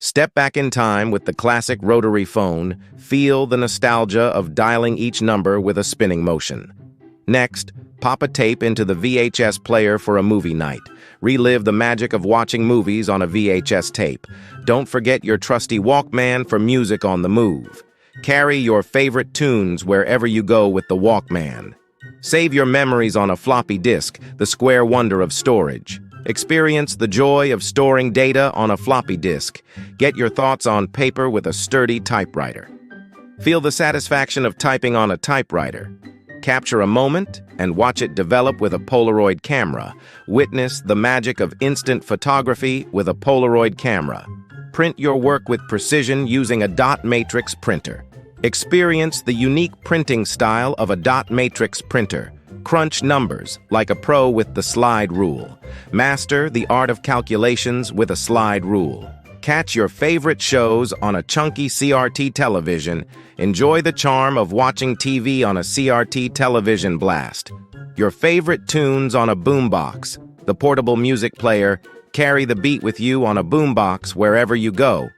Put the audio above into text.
Step back in time with the classic rotary phone, feel the nostalgia of dialing each number with a spinning motion. Next, pop a tape into the VHS player for a movie night. Relive the magic of watching movies on a VHS tape. Don't forget your trusty Walkman for music on the move. Carry your favorite tunes wherever you go with the Walkman. Save your memories on a floppy disk, the square wonder of storage. Experience the joy of storing data on a floppy disk. Get your thoughts on paper with a sturdy typewriter. Feel the satisfaction of typing on a typewriter. Capture a moment and watch it develop with a Polaroid camera. Witness the magic of instant photography with a Polaroid camera. Print your work with precision using a dot matrix printer. Experience the unique printing style of a dot matrix printer. Crunch numbers like a pro with the slide rule. Master the art of calculations with a slide rule. Catch your favorite shows on a chunky CRT television. Enjoy the charm of watching TV on a CRT television blast. Your favorite tunes on a boombox. The portable music player. Carry the beat with you on a boombox wherever you go.